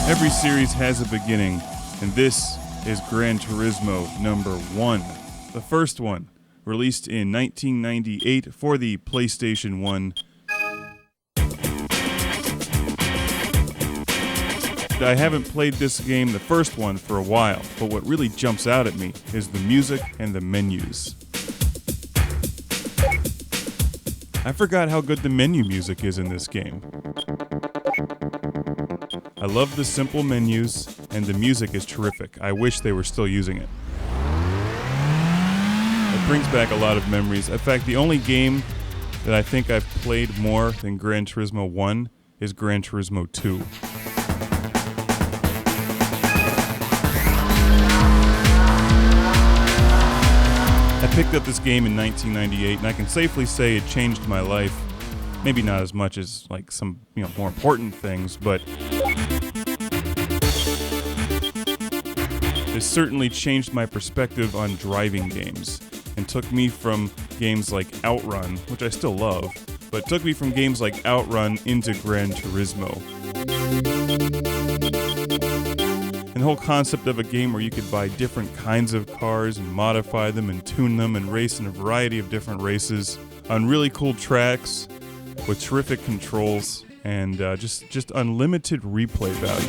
Every series has a beginning, and this is Gran Turismo number 1. The first one, released in 1998 for the PlayStation 1. I haven't played this game, the first one, for a while, but what really jumps out at me is the music and the menus. I forgot how good the menu music is in this game. I love the simple menus, and the music is terrific. I wish they were still using it. It brings back a lot of memories. In fact, the only game that I think I've played more than Gran Turismo 1 is Gran Turismo 2. I picked up this game in 1998, and I can safely say it changed my life. Maybe not as much as like some, more important things, but it certainly changed my perspective on driving games and took me from games like Outrun, which I still love, but took me from games like Outrun into Gran Turismo. And the whole concept of a game where you could buy different kinds of cars and modify them and tune them and race in a variety of different races on really cool tracks with terrific controls and just unlimited replay value.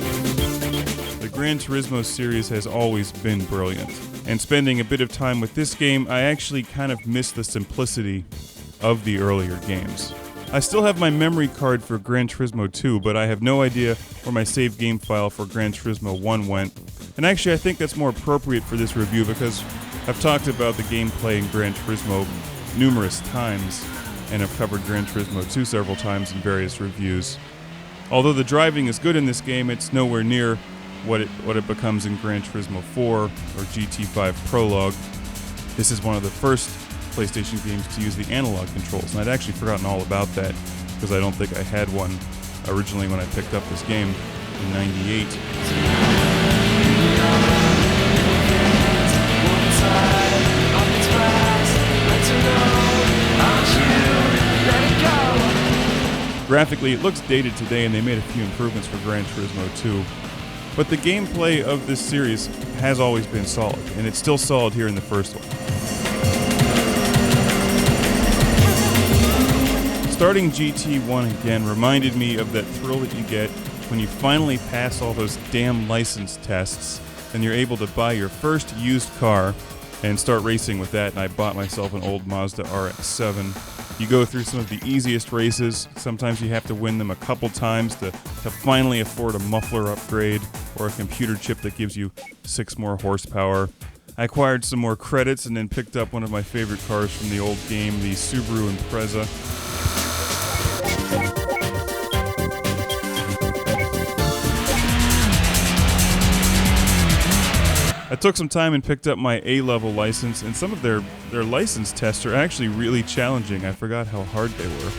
The Gran Turismo series has always been brilliant. And spending a bit of time with this game, I actually kind of miss the simplicity of the earlier games. I still have my memory card for Gran Turismo 2, but I have no idea where my save game file for Gran Turismo 1 went. And actually, I think that's more appropriate for this review because I've talked about the gameplay in Gran Turismo numerous times, and I've covered Gran Turismo 2 several times in various reviews. Although the driving is good in this game, it's nowhere near what it becomes in Gran Turismo 4 or GT5 Prologue. This is one of the first PlayStation games to use the analog controls, and I'd actually forgotten all about that because I don't think I had one originally when I picked up this game in '98. Graphically, it looks dated today, and they made a few improvements for Gran Turismo 2. But the gameplay of this series has always been solid, and it's still solid here in the first one. Starting GT1 again reminded me of that thrill that you get when you finally pass all those damn license tests, and you're able to buy your first used car and start racing with that, and I bought myself an old Mazda RX-7. You go through some of the easiest races. Sometimes you have to win them a couple times to finally afford a muffler upgrade or a computer chip that gives you 6 more horsepower. I acquired some more credits and then picked up one of my favorite cars from the old game, the Subaru Impreza. I took some time and picked up my A-level license, and some of their license tests are actually really challenging. I forgot how hard they were.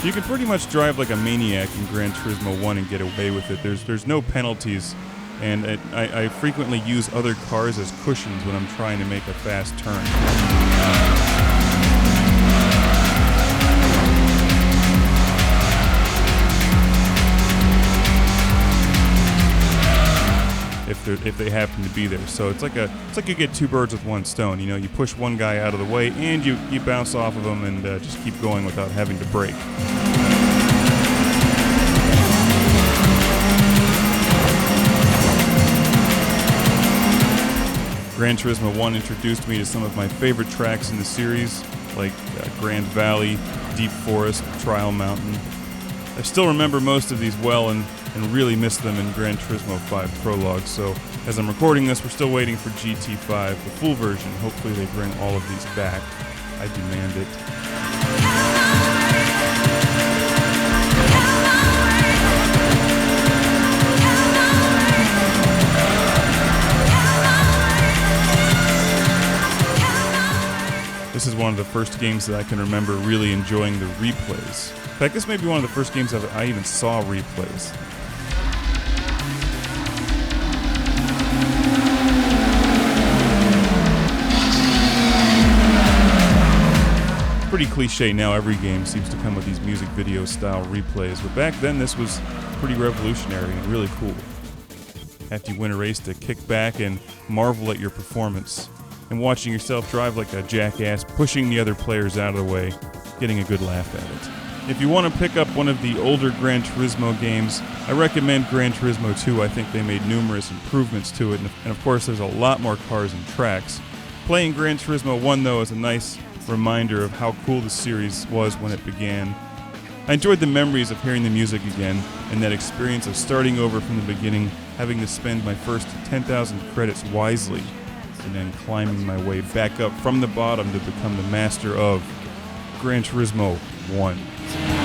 You can pretty much drive like a maniac in Gran Turismo 1 and get away with it. There's no penalties, and I frequently use other cars as cushions when I'm trying to make a fast turn. If they happen to be there. So it's like you get 2 birds with 1 stone. You push one guy out of the way and you bounce off of him and just keep going without having to brake. Gran Turismo 1 introduced me to some of my favorite tracks in the series, like Grand Valley, Deep Forest, Trial Mountain. I still remember most of these well and really miss them in Gran Turismo 5 Prologue, so as I'm recording this, we're still waiting for GT5, the full version. Hopefully they bring all of these back. I demand it. one of the first games that I can remember really enjoying the replays. In fact, this may be one of the first games I even saw replays. Pretty cliche now, every game seems to come with these music video style replays, but back then this was pretty revolutionary and really cool. After you win a race, to kick back and marvel at your performance, and watching yourself drive like a jackass, pushing the other players out of the way, getting a good laugh at it. If you want to pick up one of the older Gran Turismo games, I recommend Gran Turismo 2. I think they made numerous improvements to it, and of course there's a lot more cars and tracks. Playing Gran Turismo 1, though, is a nice reminder of how cool the series was when it began. I enjoyed the memories of hearing the music again, and that experience of starting over from the beginning, having to spend my first 10,000 credits wisely, and then climbing my way back up from the bottom to become the master of Gran Turismo 1.